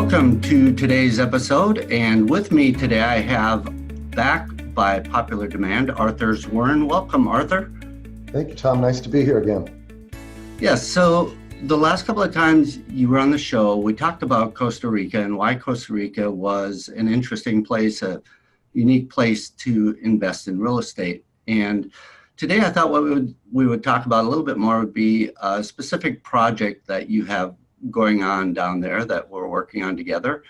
Welcome to today's episode, and with me today I have, back by popular demand, Arthur Zwern. Welcome, Arthur. Thank you, Tom. Nice to be here again. Yes, so the last couple of times you were on the show, we talked about Costa Rica and why Costa Rica was an interesting place, a unique place to invest in real estate. And today I thought what we would talk about a little bit more would be a specific project that you have going on down there that we're working on together.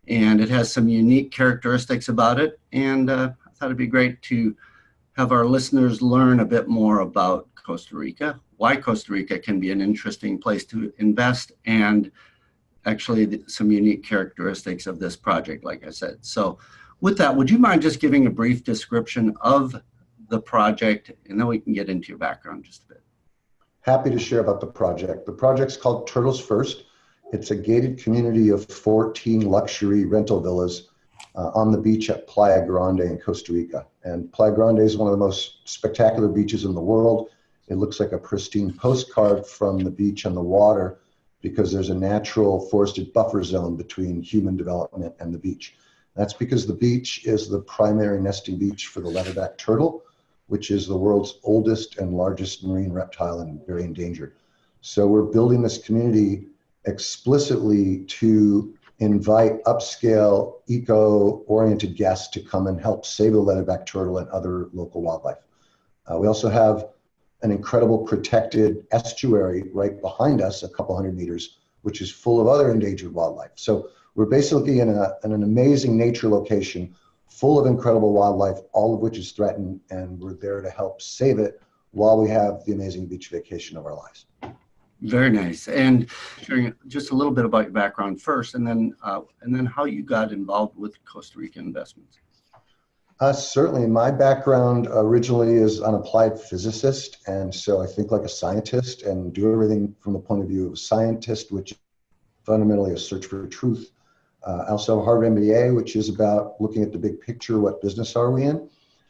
And it has some unique characteristics about it. And I thought it'd be great to have our listeners learn a bit more about Costa Rica, why Costa Rica can be an interesting place to invest, and actually some unique characteristics of this project, like I said. So with that, would you mind just giving a brief description of the project, and then we can get into your background just a bit. Happy to share about the project. The project's called Turtles First. It's a gated community of 14 luxury rental villas on the beach at Playa Grande in Costa Rica. And Playa Grande is one of the most spectacular beaches in the world. It looks like a pristine postcard from the beach and the water because there's a natural forested buffer zone between human development and the beach. That's because the beach is the primary nesting beach for the leatherback turtle, which is the world's oldest and largest marine reptile and very endangered. So we're building this community explicitly to invite upscale, eco-oriented guests to come and help save the leatherback turtle and other local wildlife. We also have an incredible protected estuary right behind us, a couple hundred meters, which is full of other endangered wildlife. So we're basically in an amazing nature location full of incredible wildlife, all of which is threatened, and we're there to help save it while we have the amazing beach vacation of our lives. Very nice. And sharing just a little bit about your background first, and then how you got involved with Costa Rica investments. Certainly, my background originally is an applied physicist, and so I think like a scientist and do everything from the point of view of a scientist, which is fundamentally a search for truth. I also have a Harvard MBA, which is about looking at the big picture, what business are we in?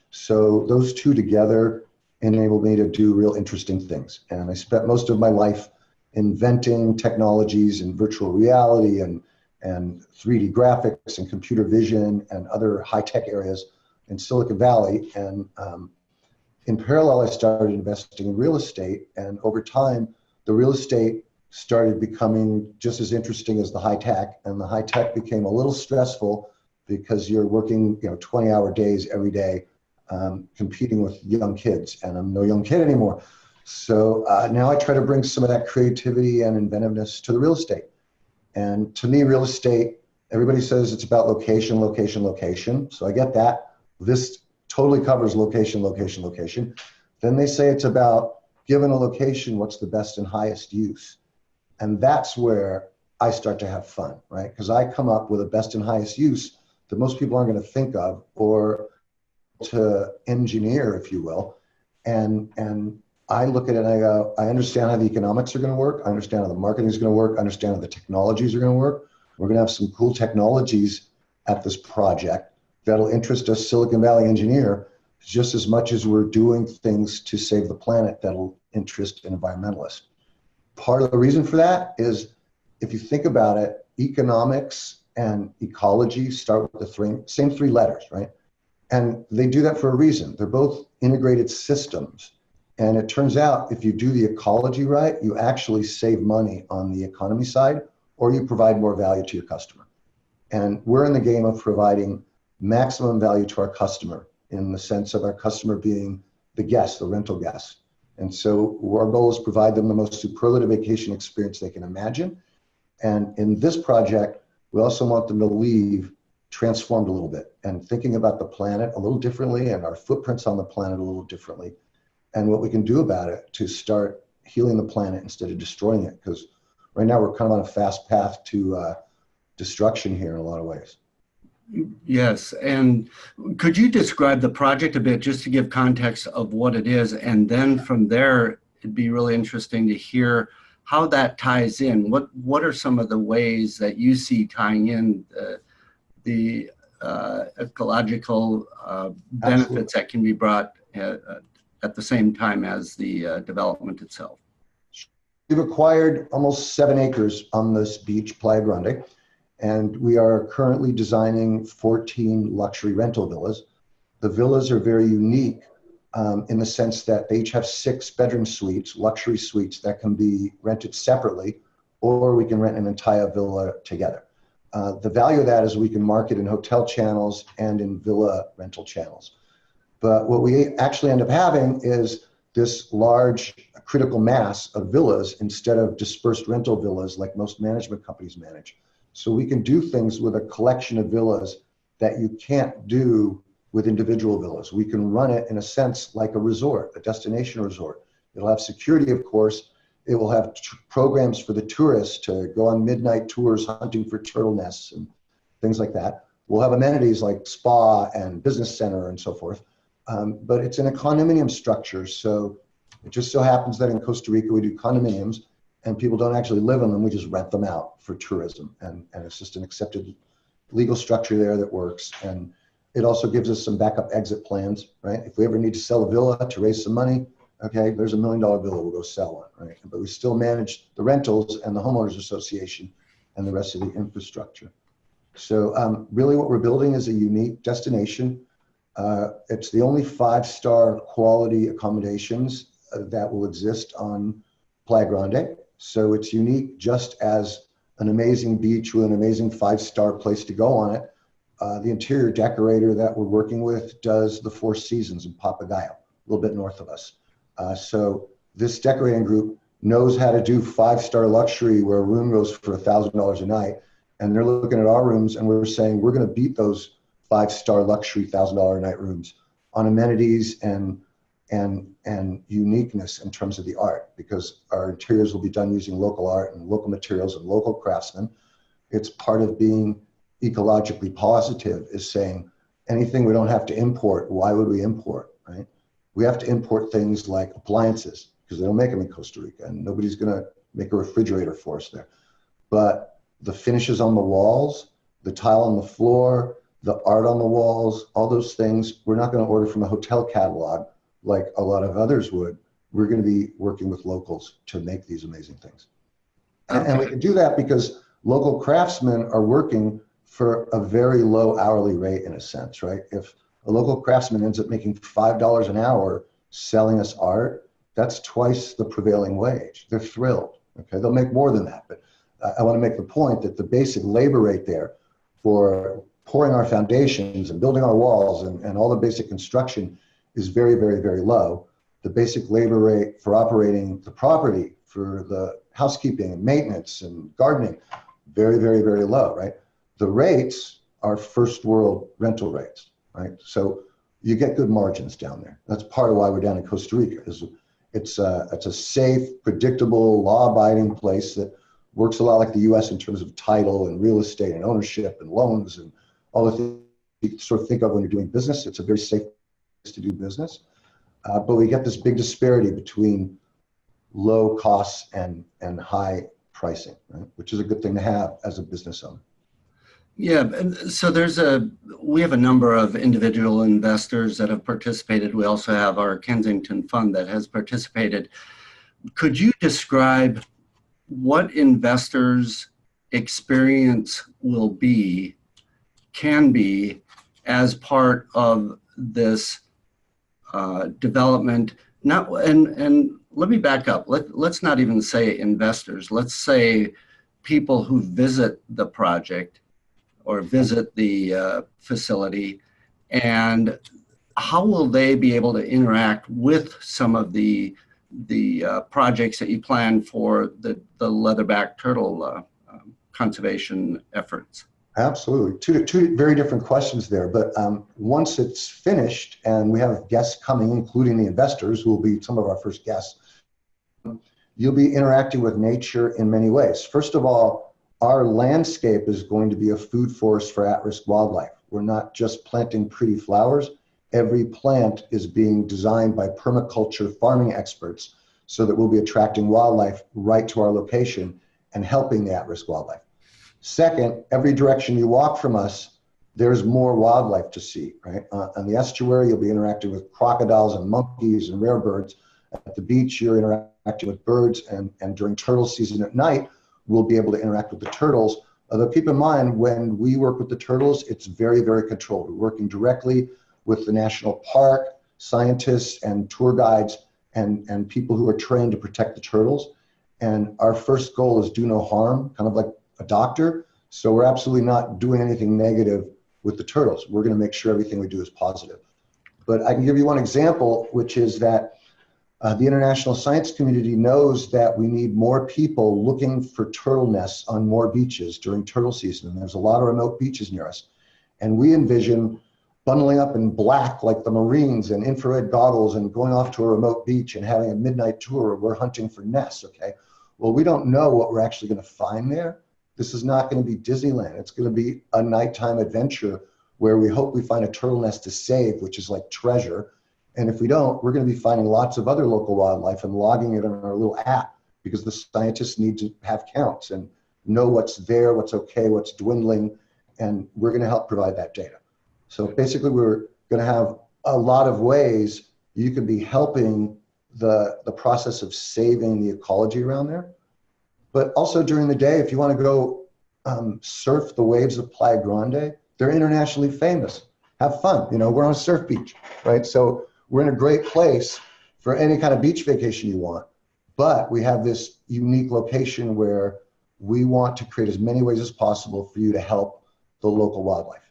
So those two together enabled me to do real interesting things. And I spent most of my life inventing technologies in virtual reality and 3D graphics and computer vision and other high-tech areas in Silicon Valley. And in parallel, I started investing in real estate. And over time, the real estate started becoming just as interesting as the high tech, and the high tech became a little stressful because you're working 20-hour days every day competing with young kids, and I'm no young kid anymore. So now I try to bring some of that creativity and inventiveness to the real estate. And to me, real estate, everybody says it's about location, location, location. So I get that. This totally covers location, location, location. Then they say it's about, given a location, what's the best and highest use? And that's where I start to have fun, right? Because I come up with a best and highest use that most people aren't going to think of or to engineer, if you will. And I look at it and I go, I understand how the economics are going to work. I understand how the marketing is going to work. I understand how the technologies are going to work. We're going to have some cool technologies at this project that'll interest a Silicon Valley engineer just as much as we're doing things to save the planet that'll interest an environmentalist. Part of the reason for that is, if you think about it, economics and ecology start with the same three letters, right? And they do that for a reason. They're both integrated systems. And it turns out if you do the ecology right, you actually save money on the economy side, or you provide more value to your customer. And we're in the game of providing maximum value to our customer in the sense of our customer being the guest, the rental guest. And so our goal is to provide them the most superlative vacation experience they can imagine. And in this project, we also want them to leave transformed a little bit and thinking about the planet a little differently and our footprints on the planet a little differently, and what we can do about it to start healing the planet instead of destroying it. Because right now we're kind of on a fast path to destruction here in a lot of ways. Yes, and could you describe the project a bit just to give context of what it is, and then from there it'd be really interesting to hear how that ties in. What are some of the ways that you see tying in the ecological benefits that can be brought at the same time as the development itself? We've acquired almost 7 acres on this beach, Playa Grande. And we are currently designing 14 luxury rental villas. The villas are very unique in the sense that they each have 6-bedroom suites, luxury suites that can be rented separately, or we can rent an entire villa together. The value of that is we can market in hotel channels and in villa rental channels. But what we actually end up having is this large critical mass of villas instead of dispersed rental villas like most management companies manage. So we can do things with a collection of villas that you can't do with individual villas. We can run it in a sense like a resort, a destination resort. It'll have security, of course. It will have programs for the tourists to go on midnight tours hunting for turtle nests and things like that. We'll have amenities like spa and business center and so forth. But it's in a condominium structure. So it just so happens that in Costa Rica, we do condominiums and people don't actually live in them. We just rent them out for tourism. And it's just an accepted legal structure there that works. And it also gives us some backup exit plans, right? If we ever need to sell a villa to raise some money, okay, there's $1 million villa, we'll go sell one, right? But we still manage the rentals and the homeowners association and the rest of the infrastructure. So really what we're building is a unique destination. It's the only 5-star quality accommodations that will exist on Playa Grande. So it's unique just as an amazing beach with an amazing 5-star place to go on it. The interior decorator that we're working with does the Four Seasons in Papagayo, a little bit north of us. So this decorating group knows how to do 5-star luxury where a room goes for $1,000 a night. And they're looking at our rooms and we're saying, we're going to beat those 5-star luxury $1,000 a night rooms on amenities and uniqueness in terms of the art, because our interiors will be done using local art and local materials and local craftsmen. It's part of being ecologically positive, is saying anything we don't have to import, why would we import, right? We have to import things like appliances because they don't make them in Costa Rica and nobody's going to make a refrigerator for us there. But the finishes on the walls, the tile on the floor, the art on the walls, all those things, we're not going to order from a hotel catalog like a lot of others would. We're going to be working with locals to make these amazing things. Okay. And we can do that because local craftsmen are working for a very low hourly rate in a sense, right? If a local craftsman ends up making $5 an hour selling us art, that's twice the prevailing wage. They're thrilled, okay? They'll make more than that, but I want to make the point that the basic labor rate there for pouring our foundations and building our walls and all the basic construction is very, very, very low. The basic labor rate for operating the property, for the housekeeping and maintenance and gardening, very, very, very low, right? The rates are first world rental rates, right? So you get good margins down there. That's part of why we're down in Costa Rica. It's a safe, predictable, law-abiding place that works a lot like the US in terms of title and real estate and ownership and loans and all the things you sort of think of when you're doing business. It's a very safe place to do business. But we get this big disparity between low costs and high pricing, right? Which is a good thing to have as a business owner. Yeah, and so we have a number of individual investors that have participated. We also have our Kensington fund that has participated. Could you describe what investors' experience can be as part of this development? And let me back up. Let's not even say investors. Let's say people who visit the project or visit the facility, and how will they be able to interact with some of the projects that you plan for the leatherback turtle conservation efforts? Absolutely. Two very different questions there. But once it's finished and we have guests coming, including the investors, who will be some of our first guests, you'll be interacting with nature in many ways. First of all, our landscape is going to be a food forest for at-risk wildlife. We're not just planting pretty flowers. Every plant is being designed by permaculture farming experts so that we'll be attracting wildlife right to our location and helping the at-risk wildlife. Second, every direction you walk from us, there's more wildlife to see, right? On the estuary, you'll be interacting with crocodiles and monkeys and rare birds. At the beach, you're interacting with birds, and during turtle season at night, we'll be able to interact with the turtles Although keep in mind, when we work with the turtles, it's very, very controlled. We're working directly with the national park, scientists and tour guides and people who are trained to protect the turtles. And our first goal is do no harm, kind of like a doctor. So we're absolutely not doing anything negative with the turtles. We're going to make sure everything we do is positive. But I can give you one example, which is that the international science community knows that we need more people looking for turtle nests on more beaches during turtle season. And there's a lot of remote beaches near us. And we envision bundling up in black like the Marines and infrared goggles and going off to a remote beach and having a midnight tour where we're hunting for nests, okay? Well, we don't know what we're actually going to find there. This is not going to be Disneyland. It's going to be a nighttime adventure where we hope we find a turtle nest to save, which is like treasure. And if we don't, we're going to be finding lots of other local wildlife and logging it on our little app, because the scientists need to have counts and know what's there, what's okay, what's dwindling, and we're going to help provide that data. So basically, we're going to have a lot of ways you could be helping the process of saving the ecology around there. But also during the day, if you want to go surf the waves of Playa Grande, they're internationally famous. Have fun. You know, we're on a surf beach, right? So we're in a great place for any kind of beach vacation you want. But we have this unique location where we want to create as many ways as possible for you to help the local wildlife.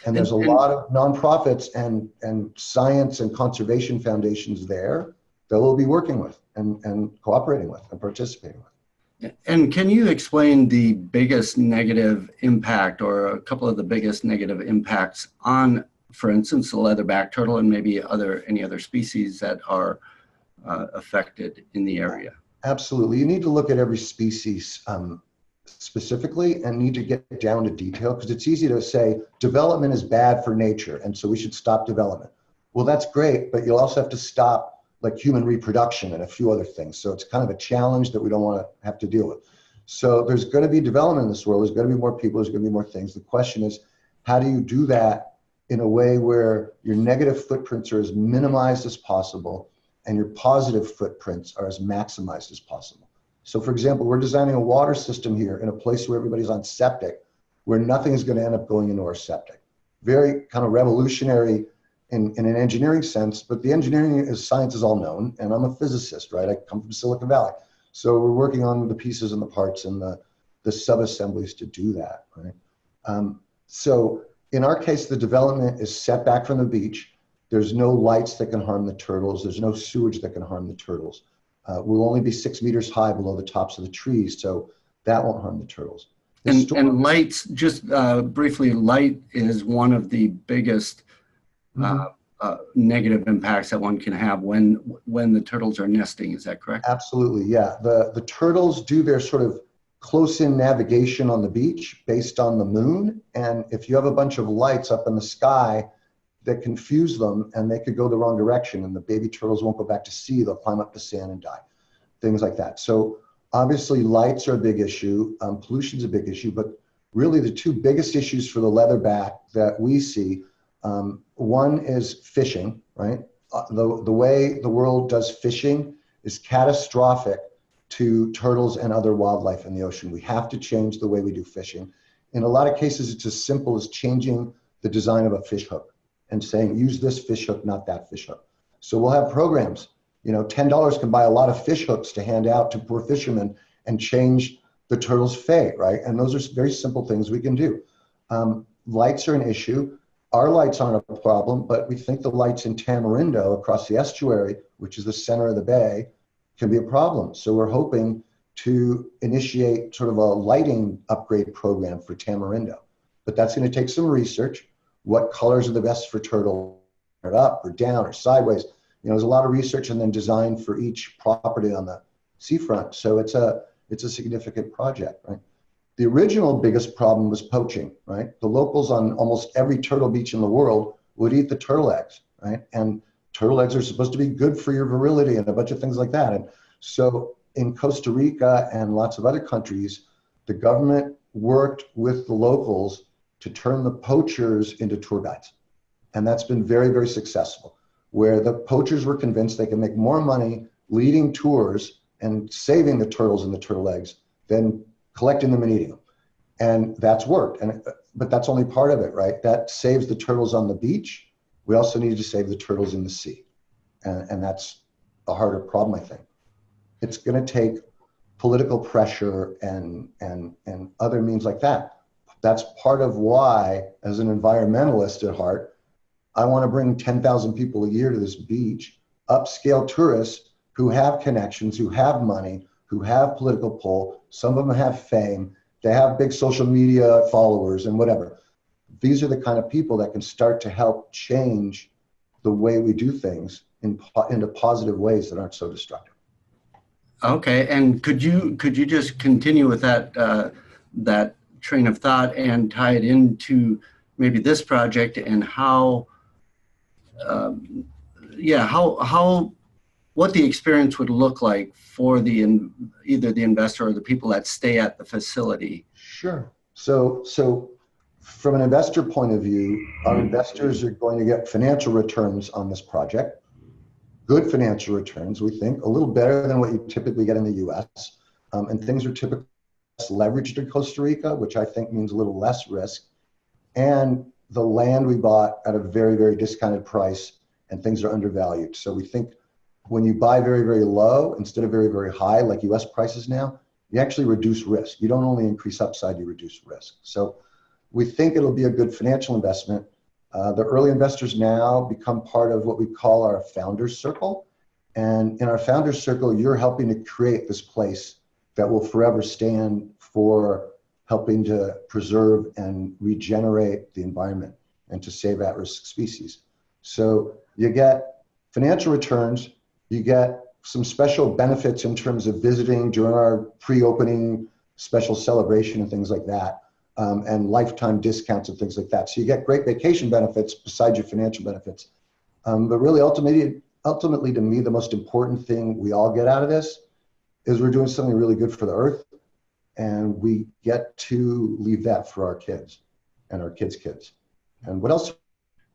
And there's a lot of nonprofits and science and conservation foundations there that we'll be working with and cooperating with and participating with. And can you explain the biggest negative impact or a couple of the biggest negative impacts on, for instance, the leatherback turtle and maybe any other species that are affected in the area? Absolutely. You need to look at every species specifically and need to get down to detail, because it's easy to say development is bad for nature and so we should stop development. Well, that's great, but you'll also have to stop like human reproduction and a few other things. So it's kind of a challenge that we don't want to have to deal with. So there's going to be development in this world. There's going to be more people. There's going to be more things. The question is, how do you do that in a way where your negative footprints are as minimized as possible and your positive footprints are as maximized as possible? So for example, we're designing a water system here in a place where everybody's on septic, where nothing is going to end up going into our septic. Very kind of revolutionary in an engineering sense, but the engineering science is all known, and I'm a physicist, right? I come from Silicon Valley. So we're working on the pieces and the parts and the sub-assemblies to do that, right? So in our case, the development is set back from the beach. There's no lights that can harm the turtles. There's no sewage that can harm the turtles. We'll only be 6 meters high below the tops of the trees, so that won't harm the turtles. And lights, just briefly, light is one of the biggest negative impacts that one can have when the turtles are nesting. Is that correct? Absolutely, yeah. The turtles do their sort of close-in navigation on the beach based on the moon, and if you have a bunch of lights up in the sky that confuse them and they could go the wrong direction and the baby turtles won't go back to sea, they'll climb up the sand and die, things like that. So obviously lights are a big issue, pollution's a big issue, but really the two biggest issues for the leatherback that we see, one is fishing, right? The way the world does fishing is catastrophic to turtles and other wildlife in the ocean. We have to change the way we do fishing. In a lot of cases, it's as simple as changing the design of a fish hook and saying, use this fish hook, not that fish hook. So we'll have programs, you know, $10 can buy a lot of fish hooks to hand out to poor fishermen and change the turtle's fate, right? And those are very simple things we can do. Lights are an issue. Our lights aren't a problem, but we think the lights in Tamarindo across the estuary, which is the center of the bay, can be a problem. So we're hoping to initiate sort of a lighting upgrade program for Tamarindo. But that's going to take some research. What colors are the best for turtle, up or down or sideways? You know, there's a lot of research and then design for each property on the seafront. So it's a significant project, right? The original biggest problem was poaching, right? The locals on almost every turtle beach in the world would eat the turtle eggs, right? And turtle eggs are supposed to be good for your virility and a bunch of things like that. And so in Costa Rica and lots of other countries, the government worked with the locals to turn the poachers into tour guides. And that's been very, very successful, where the poachers were convinced they can make more money leading tours and saving the turtles and the turtle eggs than collecting them and eating them. And that's worked. But that's only part of it, right? That saves the turtles on the beach. We also need to save the turtles in the sea. And that's a harder problem, I think. It's going to take political pressure and other means like that. That's part of why, as an environmentalist at heart, I want to bring 10,000 people a year to this beach, upscale tourists who have connections, who have money, who have political pull. Some of them have fame. They have big social media followers and whatever. These are the kind of people that can start to help change the way we do things into positive ways that aren't so destructive. Okay, and could you just continue with that train of thought and tie it into maybe this project and how, what the experience would look like for either the investor or the people that stay at the facility? Sure. So from an investor point of view, our investors are going to get financial returns on this project. Good financial returns, we think, a little better than what you typically get in the US. And things are typically less leveraged in Costa Rica, which I think means a little less risk. And the land we bought at a very, very discounted price, and things are undervalued. So we think when you buy very, very low instead of very, very high, like US prices now, you actually reduce risk. You don't only increase upside, you reduce risk. So we think it'll be a good financial investment. The early investors now become part of what we call our founders circle. And in our founders circle, you're helping to create this place that will forever stand for helping to preserve and regenerate the environment and to save at-risk species. So you get financial returns, you get some special benefits in terms of visiting during our pre-opening special celebration and things like that. And lifetime discounts and things like that. So you get great vacation benefits besides your financial benefits. But really, ultimately, to me, the most important thing we all get out of this is we're doing something really good for the earth, and we get to leave that for our kids and our kids' kids. And what else are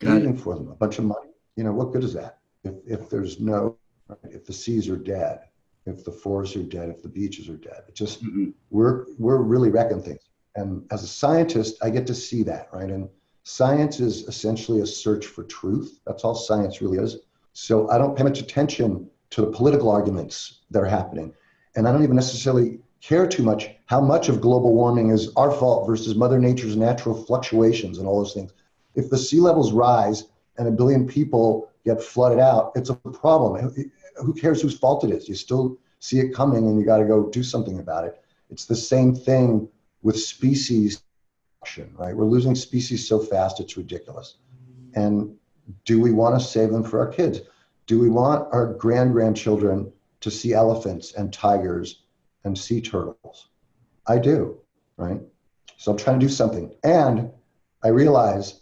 we leaving for them? A bunch of money. You know, what good is that if there's no, if the seas are dead, if the forests are dead, if the beaches are dead? It just we're really wrecking things. And as a scientist, I get to see that, right? And science is essentially a search for truth. That's all science really is. So I don't pay much attention to the political arguments that are happening. And I don't even necessarily care too much how much of global warming is our fault versus Mother Nature's natural fluctuations and all those things. If the sea levels rise and 1 billion people get flooded out, it's a problem. Who cares whose fault it is? You still see it coming and you got to go do something about it. It's the same thing with species, right? We're losing species so fast, it's ridiculous. And do we want to save them for our kids? Do we want our grandchildren to see elephants and tigers and sea turtles? I do, right? So I'm trying to do something. And I realize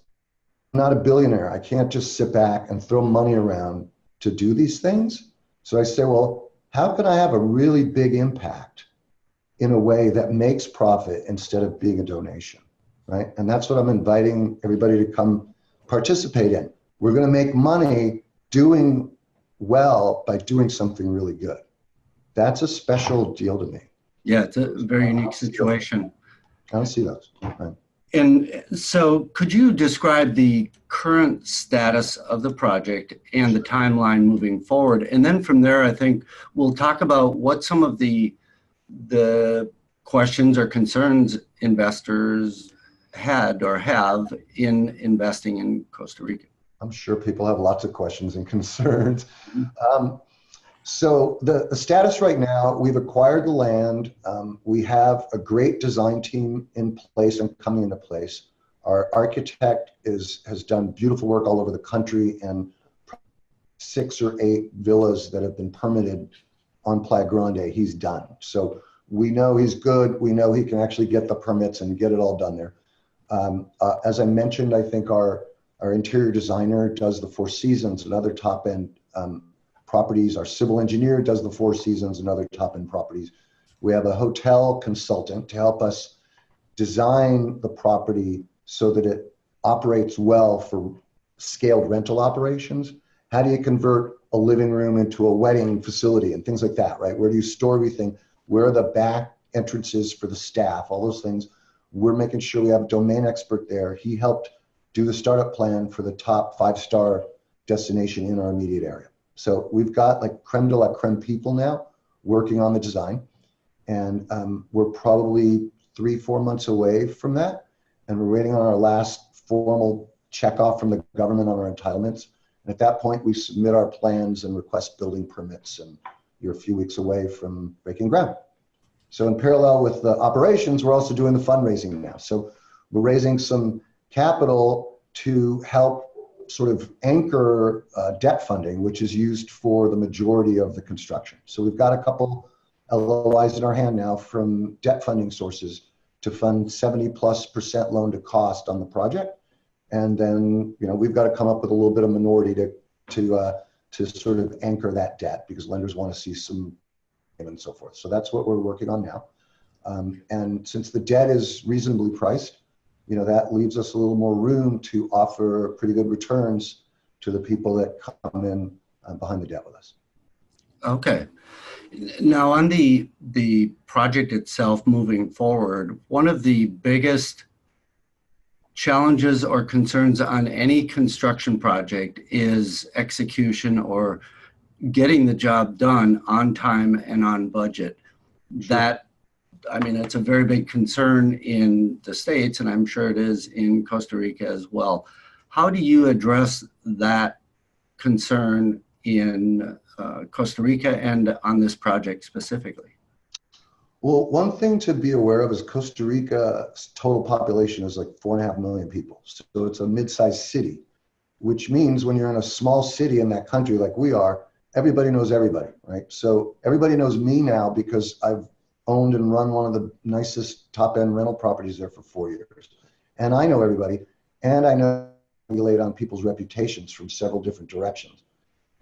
I'm not a billionaire. I can't just sit back and throw money around to do these things. So I say, well, how can I have a really big impact in a way that makes profit instead of being a donation, right? And that's what I'm inviting everybody to come participate in. We're going to make money doing well by doing something really good. That's a special deal to me. Yeah, it's a very unique situation. I don't see those. Right. And so could you describe the current status of the project and the timeline moving forward? And then from there, I think we'll talk about what some of the questions or concerns investors had or have in investing in Costa Rica. I'm sure people have lots of questions and concerns. So the status right now, we've acquired the land. We have a great design team in place and coming into place. Our architect has done beautiful work all over the country, and 6 or 8 villas that have been permitted on Playa Grande, he's done. So we know he's good. We know he can actually get the permits and get it all done there. As I mentioned, I think our interior designer does the Four Seasons and other top-end properties. Our civil engineer does the Four Seasons and other top-end properties. We have a hotel consultant to help us design the property so that it operates well for scaled rental operations. How do you convert a living room into a wedding facility and things like that, right? Where do you store everything? Where are the back entrances for the staff? All those things. We're making sure we have a domain expert there. He helped do the startup plan for the top 5-star destination in our immediate area. So we've got like creme de la creme people now working on the design. And we're probably 3-4 months away from that. And we're waiting on our last formal checkoff from the government on our entitlements. And at that point, we submit our plans and request building permits, and you're a few weeks away from breaking ground. So in parallel with the operations, we're also doing the fundraising now. So we're raising some capital to help sort of anchor debt funding, which is used for the majority of the construction. So we've got a couple LOIs in our hand now from debt funding sources to fund 70+% loan to cost on the project. And then, we've got to come up with a little bit of minority to sort of anchor that debt, because lenders want to see some payment and so forth. So that's what we're working on now. And since the debt is reasonably priced, that leaves us a little more room to offer pretty good returns to the people that come in behind the debt with us. Okay. Now, on the project itself moving forward, one of the biggest challenges or concerns on any construction project is execution, or getting the job done on time and on budget. Sure. It's a very big concern in the States, and I'm sure it is in Costa Rica as well. How do you address that concern in Costa Rica and on this project specifically? Well, one thing to be aware of is Costa Rica's total population is like 4.5 million people. So it's a mid-sized city, which means when you're in a small city in that country like we are, everybody knows everybody, right? So everybody knows me now because I've owned and run one of the nicest top-end rental properties there for 4 years. And I know everybody, and I know we laid on people's reputations from several different directions.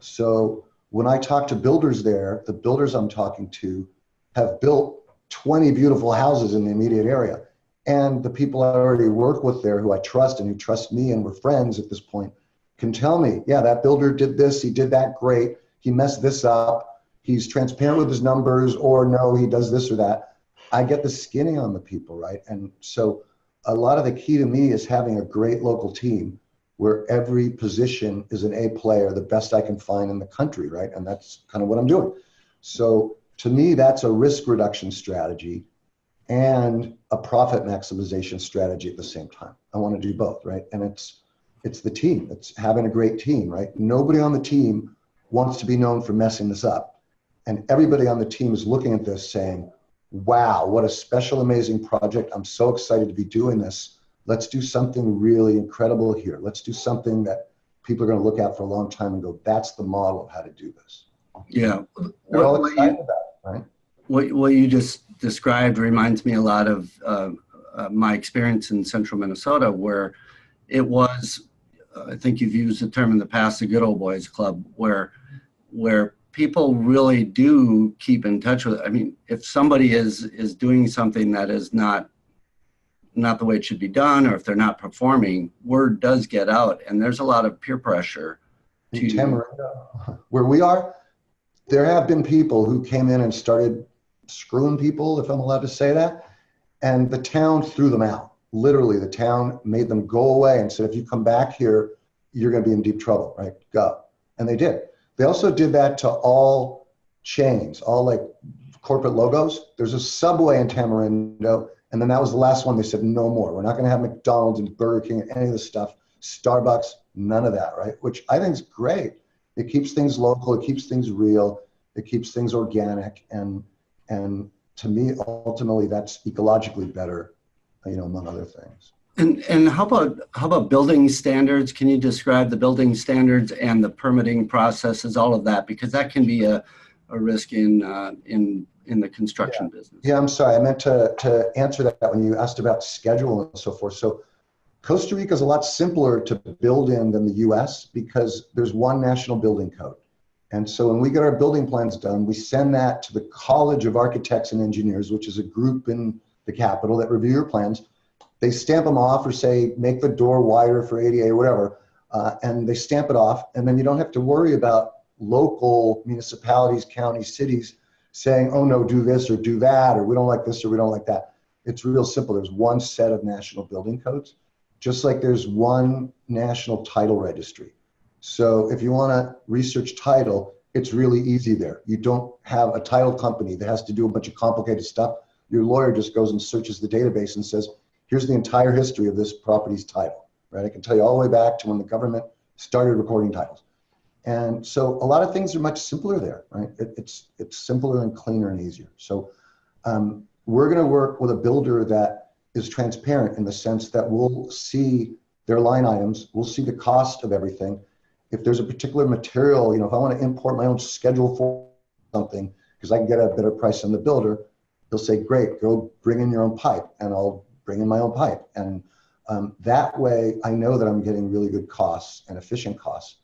So when I talk to builders there, the builders I'm talking to have built 20 beautiful houses in the immediate area. And the people I already work with there, who I trust and who trust me and we're friends at this point, can tell me, yeah, that builder did this, he did that great, he messed this up, he's transparent with his numbers, or no, he does this or that. I get the skinny on the people, right? And so a lot of the key to me is having a great local team where every position is an A player, the best I can find in the country, right? And that's kind of what I'm doing. So to me, that's a risk reduction strategy and a profit maximization strategy at the same time. I want to do both, right? And it's the team. It's having a great team, right? Nobody on the team wants to be known for messing this up. And everybody on the team is looking at this saying, wow, what a special, amazing project. I'm so excited to be doing this. Let's do something really incredible here. Let's do something that people are going to look at for a long time and go, that's the model of how to do this. Yeah. We're all excited about it, right? What you just described reminds me a lot of my experience in central Minnesota, where it was, I think you've used the term in the past, the good old boys club, where people really do keep in touch with it. I mean, if somebody is doing something that is not the way it should be done, or if they're not performing, word does get out, and there's a lot of peer pressure. In Tamarindo, where we are, there have been people who came in and started screwing people, if I'm allowed to say that, and the town threw them out. Literally, the town made them go away and said, if you come back here, you're going to be in deep trouble, right? Go. And they did. They also did that to all chains, all like corporate logos. There's a Subway in Tamarindo, and then that was the last one. They said, no more. We're not going to have McDonald's and Burger King and any of this stuff. Starbucks, none of that, right? Which I think is great. It keeps things local. It keeps things real. It keeps things organic. And to me, ultimately, that's ecologically better, among other things. And how about building standards? Can you describe the building standards and the permitting processes, all of that? Because that can be a risk in the construction business. Yeah, I'm sorry. I meant to answer that when you asked about schedule and so forth. So Costa Rica is a lot simpler to build in than the US because there's one national building code. And so when we get our building plans done, we send that to the College of Architects and Engineers, which is a group in the capital that review your plans. They stamp them off or say, make the door wider for ADA or whatever, and they stamp it off. And then you don't have to worry about local municipalities, counties, cities saying, oh no, do this or do that, or we don't like this or we don't like that. it's real simple. There's one set of national building codes, just like there's one national title registry. So if you want to research title, it's really easy there. You don't have a title company that has to do a bunch of complicated stuff. Your lawyer just goes and searches the database and says, here's the entire history of this property's title, right? I can tell you all the way back to when the government started recording titles. And so a lot of things are much simpler there, right? It's simpler and cleaner and easier. So we're going to work with a builder that is transparent in the sense that we'll see their line items, we'll see the cost of everything. If there's a particular material, if I want to import my own schedule for something, because I can get a better price than the builder, he'll say, great, go bring in your own pipe, and I'll bring in my own pipe. And that way I know that I'm getting really good costs and efficient costs.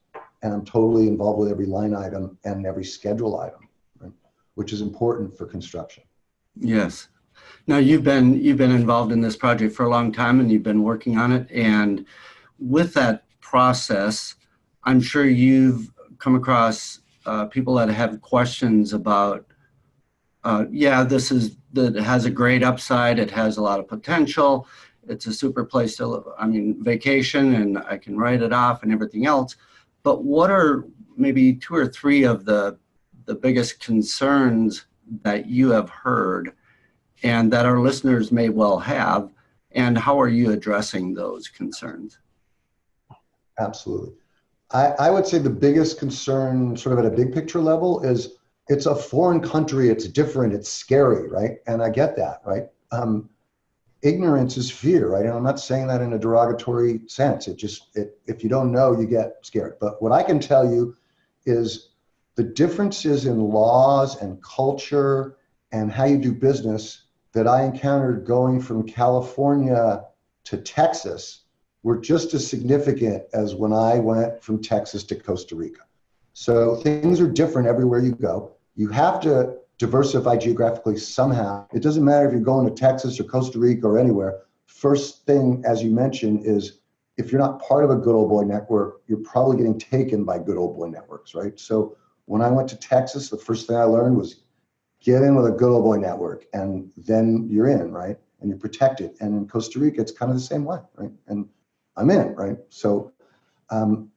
And I'm totally involved with every line item and every schedule item, right? Which is important for construction. Yes. Now you've been involved in this project for a long time, and you've been working on it. And with that process, I'm sure you've come across people that have questions about, that has a great upside. It has a lot of potential. It's a super place to live. I mean, vacation, and I can write it off and everything else. But what are maybe 2 or 3 of the biggest concerns that you have heard and that our listeners may well have, and how are you addressing those concerns? Absolutely. I would say the biggest concern, sort of at a big picture level, is it's a foreign country, it's different, it's scary, right? And I get that, right? Ignorance is fear, right? And I'm not saying that in a derogatory sense. If you don't know, you get scared. But what I can tell you is the differences in laws and culture and how you do business that I encountered going from California to Texas were just as significant as when I went from Texas to Costa Rica. So things are different everywhere you go. You have to diversify geographically somehow. It doesn't matter if you're going to Texas or Costa Rica or anywhere. First thing, as you mentioned, is if you're not part of a good old boy network, you're probably getting taken by good old boy networks, right? So when I went to Texas, the first thing I learned was get in with a good old boy network, and then you're in, right? And you're protected. And in Costa Rica, it's kind of the same way, right? And I'm in, right? So, and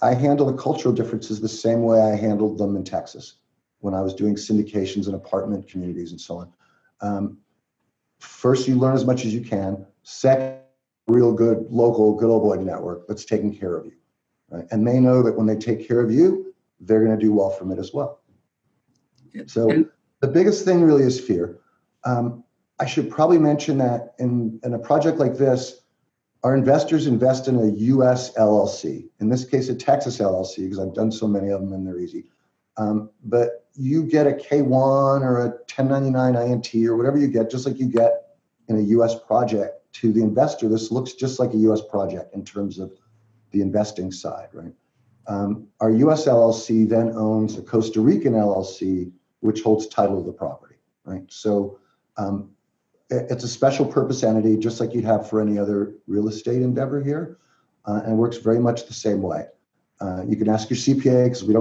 I handle the cultural differences the same way I handled them in Texas when I was doing syndications in apartment communities and so on. First, you learn as much as you can. Second, real good local good old boy network that's taking care of you, right? And they know that when they take care of you, they're going to do well from it as well. So the biggest thing really is fear. I should probably mention that in a project like this, our investors invest in a U.S. LLC, in this case, a Texas LLC, because I've done so many of them and they're easy. But you get a K-1 or a 1099 INT or whatever you get, just like you get in a U.S. project. To the investor, this looks just like a U.S. project in terms of the investing side, right? Our U.S. LLC then owns a Costa Rican LLC, which holds title of the property, right? So it's a special purpose entity, just like you'd have for any other real estate endeavor here, and works very much the same way. You can ask your CPA, because we're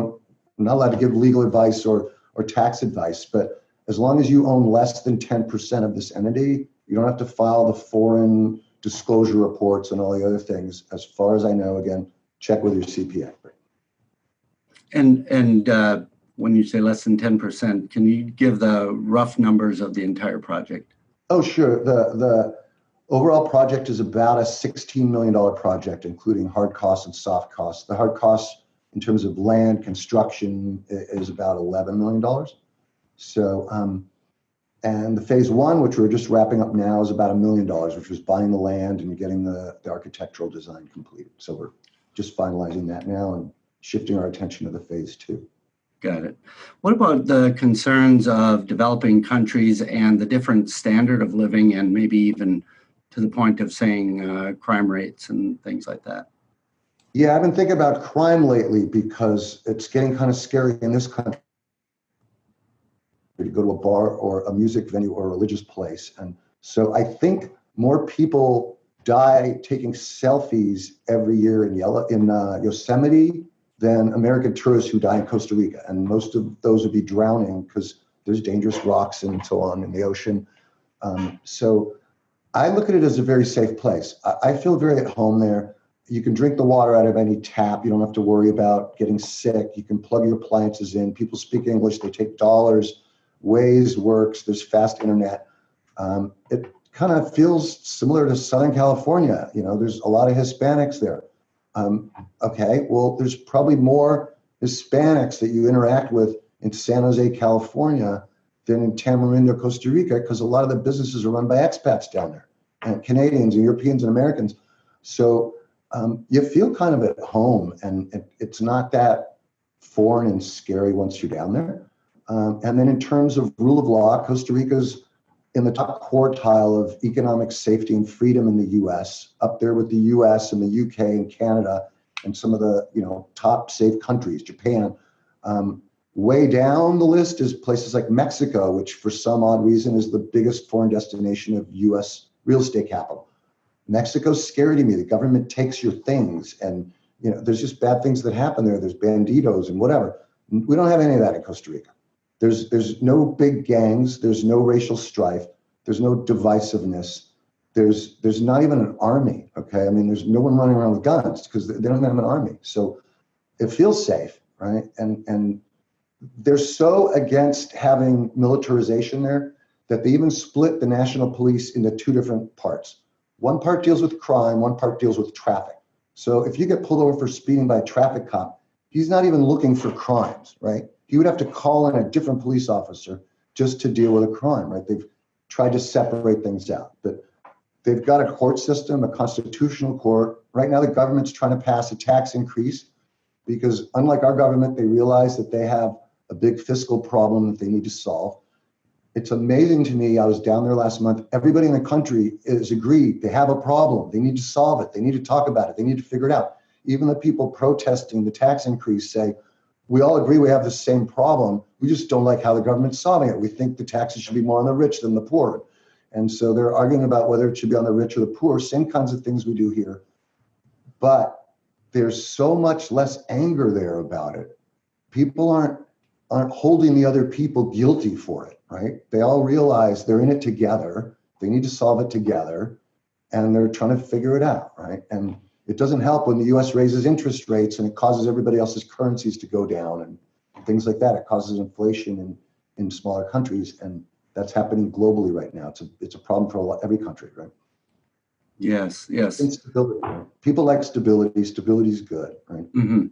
not allowed to give legal advice or tax advice, but as long as you own less than 10% of this entity, you don't have to file the foreign disclosure reports and all the other things. As far as I know, again, check with your CPA. And when you say less than 10%, can you give the rough numbers of the entire project? Oh, sure. The overall project is about a $16 million project, including hard costs and soft costs. The hard costs in terms of land construction is about $11 million. So, and the phase 1, which we're just wrapping up now, is about $1 million, which was buying the land and getting the architectural design completed. So we're just finalizing that now and shifting our attention to the phase 2. Got it. What about the concerns of developing countries and the different standard of living, and maybe even to the point of saying crime rates and things like that? Yeah, I've been thinking about crime lately because it's getting kind of scary in this country to go to a bar or a music venue or a religious place. And so I think more people die taking selfies every year in Yosemite than American tourists who die in Costa Rica. And most of those would be drowning because there's dangerous rocks and so on in the ocean. So I look at it as a very safe place. I feel very at home there. You can drink the water out of any tap. You don't have to worry about getting sick. You can plug your appliances in. People speak English. They take dollars. Waze works. There's fast internet. It kind of feels similar to Southern California. You know, there's a lot of Hispanics there. Okay, well, there's probably more Hispanics that you interact with in San Jose, California than in Tamarindo, Costa Rica, because a lot of the businesses are run by expats down there, and Canadians and Europeans and Americans. So you feel kind of at home, and it's not that foreign and scary once you're down there. And then in terms of rule of law, Costa Rica's in the top quartile of economic safety and freedom in the US, up there with the US and the UK and Canada and some of the top safe countries, Japan. Way down the list is places like Mexico, which for some odd reason is the biggest foreign destination of US real estate capital. Mexico's scary to me. The government takes your things, and there's just bad things that happen there. There's banditos and whatever. We don't have any of that in Costa Rica. There's no big gangs. There's no racial strife. There's no divisiveness. There's not even an army. Okay, I mean, there's no one running around with guns because they don't have an army. So it feels safe, right? And they're so against having militarization there that they even split the national police into two different parts. One part deals with crime. One part deals with traffic. So if you get pulled over for speeding by a traffic cop, he's not even looking for crimes, right? He would have to call in a different police officer just to deal with a crime, right? They've tried to separate things out, but they've got a court system, a constitutional court. Right now, the government's trying to pass a tax increase because unlike our government, they realize that they have a big fiscal problem that they need to solve. It's amazing to me. I was down there last month. Everybody in the country is agreed. They have a problem. They need to solve it. They need to talk about it. They need to figure it out. Even the people protesting the tax increase say, we all agree we have the same problem. We just don't like how the government's solving it. We think the taxes should be more on the rich than the poor. And so they're arguing about whether it should be on the rich or the poor, same kinds of things we do here. But there's so much less anger there about it. People aren't holding the other people guilty for it, right? They all realize they're in it together. They need to solve it together, and they're trying to figure it out, right? And it doesn't help when the US raises interest rates and it causes everybody else's currencies to go down and things like that. It causes inflation in smaller countries, and that's happening globally right now. It's a problem for every country, right? Yes. Instability. Right? People like stability. Stability is good, right? Mm-hmm.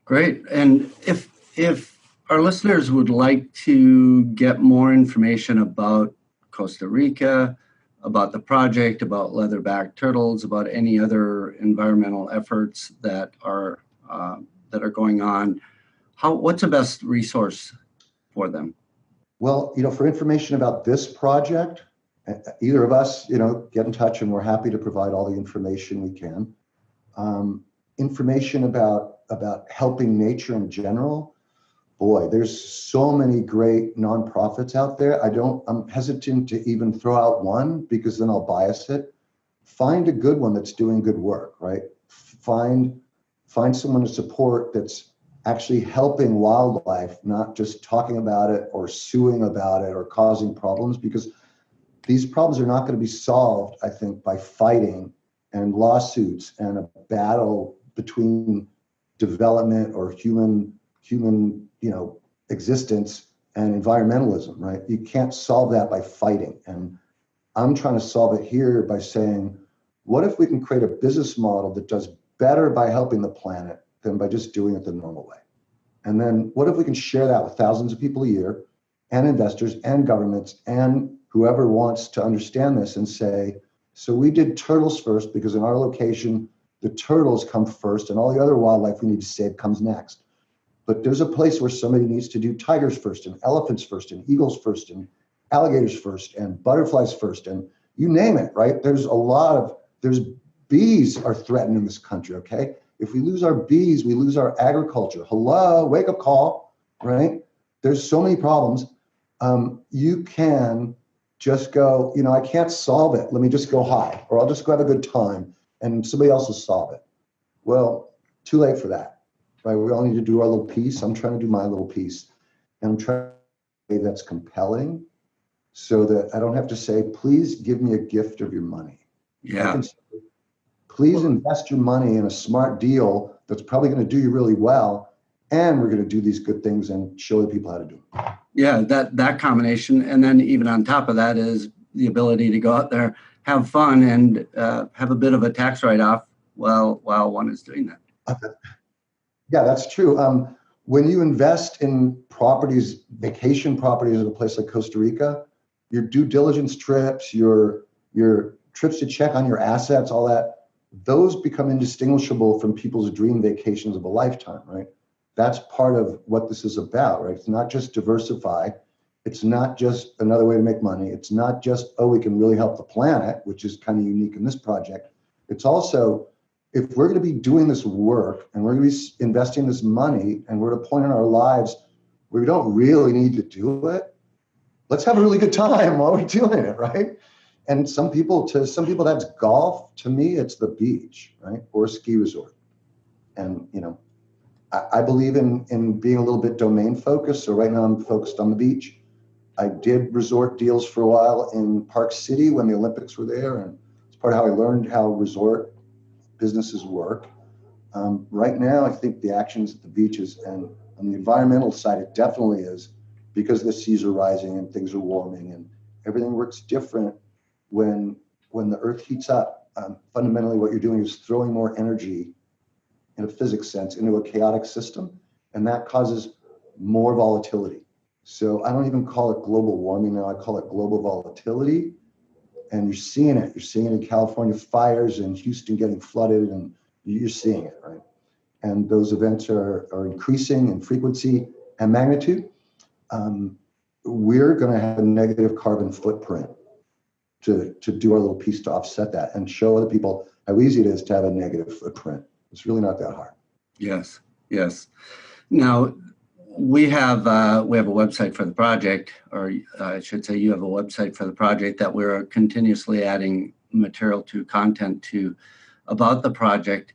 Great. And if our listeners would like to get more information about Costa Rica, about the project, about leatherback turtles, about any other environmental efforts that are going on, what's the best resource for them? Well, for information about this project, either of us, get in touch, and we're happy to provide all the information we can. Information about helping nature in general. Boy, there's so many great nonprofits out there. I'm hesitant to even throw out one because then I'll bias it. Find a good one that's doing good work, right? Find someone to support that's actually helping wildlife, not just talking about it or suing about it or causing problems, because these problems are not going to be solved, I think, by fighting and lawsuits and a battle between development or human existence and environmentalism, right? You can't solve that by fighting. And I'm trying to solve it here by saying, what if we can create a business model that does better by helping the planet than by just doing it the normal way? And then what if we can share that with thousands of people a year and investors and governments and whoever wants to understand this and say, so we did turtles first because in our location, the turtles come first and all the other wildlife we need to save comes next. But there's a place where somebody needs to do tigers first and elephants first and eagles first and alligators first and butterflies first and you name it, right? There's bees are threatened in this country, okay? If we lose our bees, we lose our agriculture. Hello, wake up call, right? There's so many problems. You can just go, I can't solve it. Let me just go high, or I'll just go have a good time and somebody else will solve it. Well, too late for that, right? We all need to do our little piece. I'm trying to do my little piece, and I'm trying to say that's compelling so that I don't have to say, please give me a gift of your money. I Yeah. can say, please invest your money in a smart deal that's probably going to do you really well, and we're going to do these good things and show the people how to do it. Yeah, that combination, and then even on top of that is the ability to go out there, have fun, and have a bit of a tax write-off while one is doing that. Yeah, that's true. When you invest in properties, vacation properties in a place like Costa Rica, your due diligence trips, your trips to check on your assets, all that, those become indistinguishable from people's dream vacations of a lifetime, right? That's part of what this is about, right? It's not just diversify. It's not just another way to make money. It's not just, oh, we can really help the planet, which is kind of unique in this project. It's also, if we're going to be doing this work and we're going to be investing this money and we're at a point in our lives where we don't really need to do it, let's have a really good time while we're doing it, right? And to some people that's golf. To me, it's the beach, right? Or a ski resort. And, I believe in being a little bit domain focused. So right now I'm focused on the beach. I did resort deals for a while in Park City when the Olympics were there. And it's part of how I learned how resort businesses work. Right now, I think the actions at the beaches and on the environmental side, it definitely is, because the seas are rising and things are warming and everything works different when the earth heats up. Fundamentally, what you're doing is throwing more energy in a physics sense into a chaotic system, and that causes more volatility. So I don't even call it global warming now, I call it global volatility. And you're seeing it. You're seeing it in California fires and Houston getting flooded, and you're seeing it, right? And those events are increasing in frequency and magnitude. We're going to have a negative carbon footprint to do our little piece to offset that and show other people how easy it is to have a negative footprint. It's really not that hard. Yes. Now, we have a website for the project, or I should say you have a website for the project that we're continuously adding material to, content to, about the project.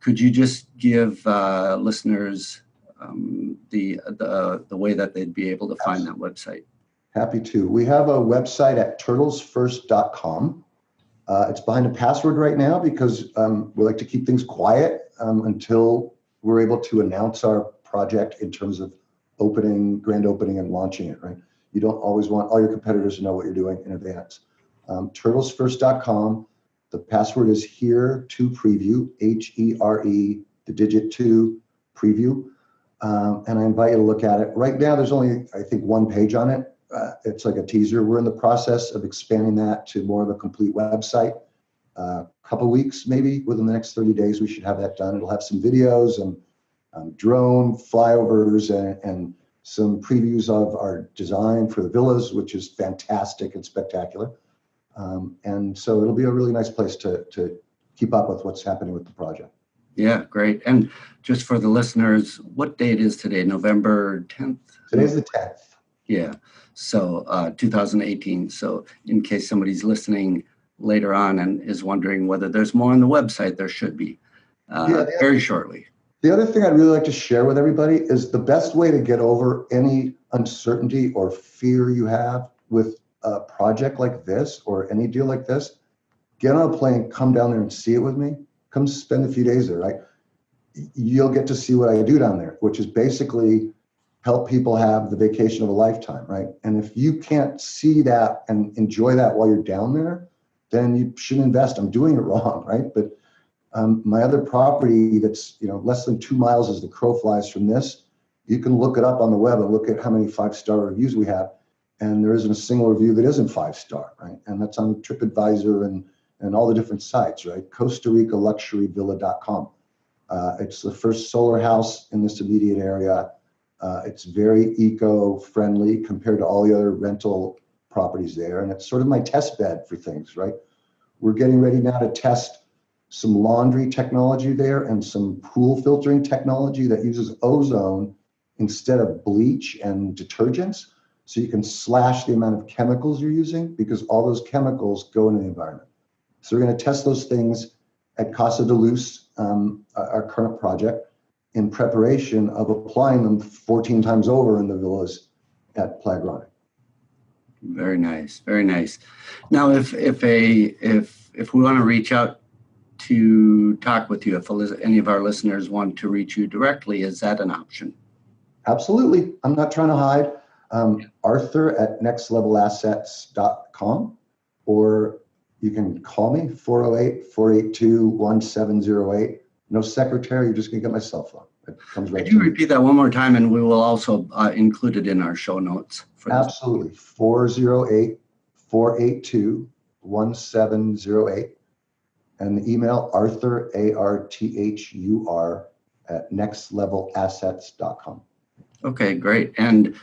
Could you just give listeners the way that they'd be able to find that website? Happy to. We have a website at turtlesfirst.com. It's behind a password right now because we like to keep things quiet until we're able to announce our project in terms of grand opening and launching it, right? You don't always want all your competitors to know what you're doing in advance. Turtlesfirst.com. The password is here to preview, HERE, the digit 2 preview. And I invite you to look at it. Right now, there's only, I think, one page on it. It's like a teaser. We're in the process of expanding that to more of a complete website. A couple of weeks, maybe within the next 30 days, we should have that done. It'll have some videos and drone flyovers and some previews of our design for the villas, which is fantastic and spectacular. And so it'll be a really nice place to keep up with what's happening with the project. Yeah, great. And just for the listeners, what date is today? November 10th? Today's the 10th. Yeah. So 2018. So in case somebody's listening later on and is wondering whether there's more on the website, there should be very shortly. The other thing I'd really like to share with everybody is the best way to get over any uncertainty or fear you have with a project like this or any deal like this. Get on a plane, come down there and see it with me. Come spend a few days there, right? You'll get to see what I do down there, which is basically help people have the vacation of a lifetime, right? And if you can't see that and enjoy that while you're down there, then you shouldn't invest. I'm doing it wrong, right? But my other property that's less than 2 miles as the crow flies from this, you can look it up on the web and look at how many 5-star reviews we have. And there isn't a single review that isn't 5-star, right? And that's on TripAdvisor and all the different sites, right? Costa Rica LuxuryVilla.com. It's the first solar house in this immediate area. It's very eco-friendly compared to all the other rental properties there. And it's sort of my test bed for things, right? We're getting ready now to test some laundry technology there and some pool filtering technology that uses ozone instead of bleach and detergents. So you can slash the amount of chemicals you're using because all those chemicals go into the environment. So we're going to test those things at Casa de Luz, our current project, in preparation of applying them 14 times over in the villas at Playa Grande. Very nice. Very nice. Now, if we want to reach out to talk with you, if any of our listeners want to reach you directly, is that an option? Absolutely. I'm not trying to hide. Arthur at nextlevelassets.com, or you can call me 408-482-1708. No secretary. You're just going to get my cell phone. It comes right. Could you repeat that one more time, and we will also include it in our show notes. Absolutely. 408-482-1708. And the email, Arthur, ARTHUR, at nextlevelassets.com. Okay, great. And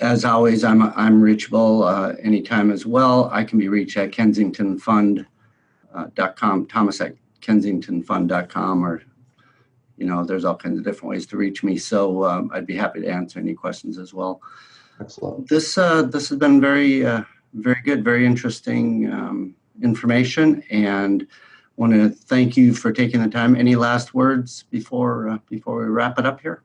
as always, I'm reachable anytime as well. I can be reached at kensingtonfund.com, Thomas at kensingtonfund.com, or, there's all kinds of different ways to reach me. So I'd be happy to answer any questions as well. Excellent. This has been very, very good, very interesting information, and want to thank you for taking the time. Any last words before we wrap it up here?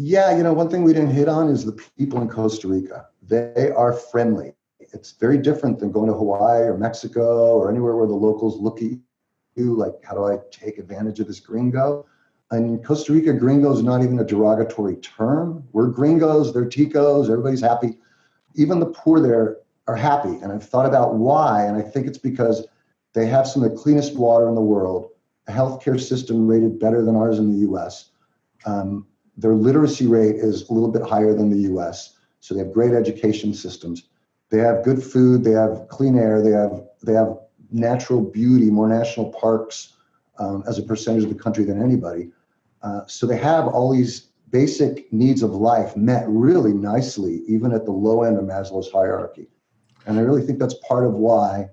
Yeah, one thing we didn't hit on is the people in Costa Rica. They are friendly. It's very different than going to Hawaii or Mexico or anywhere where the locals look at you like, how do I take advantage of this gringo? In Costa Rica, gringo is not even a derogatory term. We're gringos, they're ticos, everybody's happy. Even the poor there are happy. And I've thought about why, and I think it's because they have some of the cleanest water in the world, a healthcare system rated better than ours in the US. Their literacy rate is a little bit higher than the US. So they have great education systems. They have good food, they have clean air, they have natural beauty, more national parks as a percentage of the country than anybody. So they have all these basic needs of life met really nicely, even at the low end of Maslow's hierarchy. And I really think that's part of why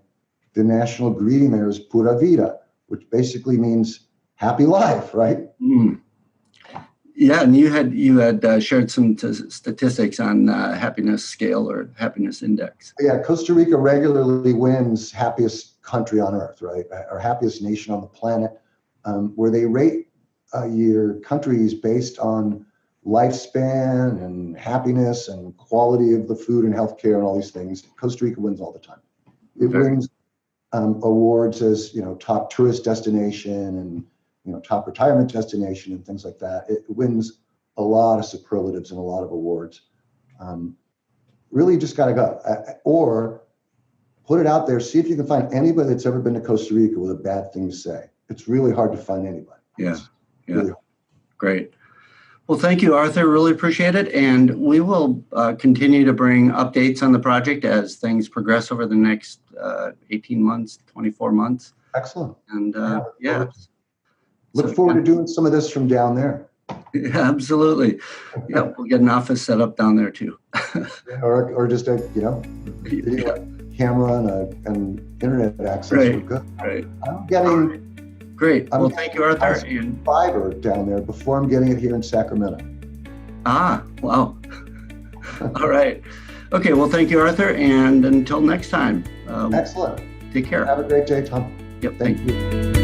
the national greeting there is Pura Vida, which basically means happy life, right? Mm. Yeah, and you had shared some statistics on happiness scale or happiness index. Yeah, Costa Rica regularly wins happiest country on earth, right? Or happiest nation on the planet, where they rate your countries based on lifespan and happiness and quality of the food and healthcare and all these things. Costa Rica wins all the time. It wins awards as top tourist destination and top retirement destination and things like that. It wins a lot of superlatives and a lot of awards. Really just got to go. Or put it out there, see if you can find anybody that's ever been to Costa Rica with a bad thing to say. It's really hard to find anybody. Yeah. Really great. Well, thank you, Arthur. Really appreciate it. And we will continue to bring updates on the project as things progress over the next 18 months, 24 months. Excellent. And Look forward to doing some of this from down there. Yeah, absolutely. Yeah, we'll get an office set up down there too. or just a video camera and internet access. Right. Good. Right. I'm getting great. Well, thank you, Arthur. And fiber down there before I'm getting it here in Sacramento. Wow. All right. Okay. Well, thank you, Arthur. And until next time. Excellent. Take care. Have a great day, Tom. Yep. Thank you.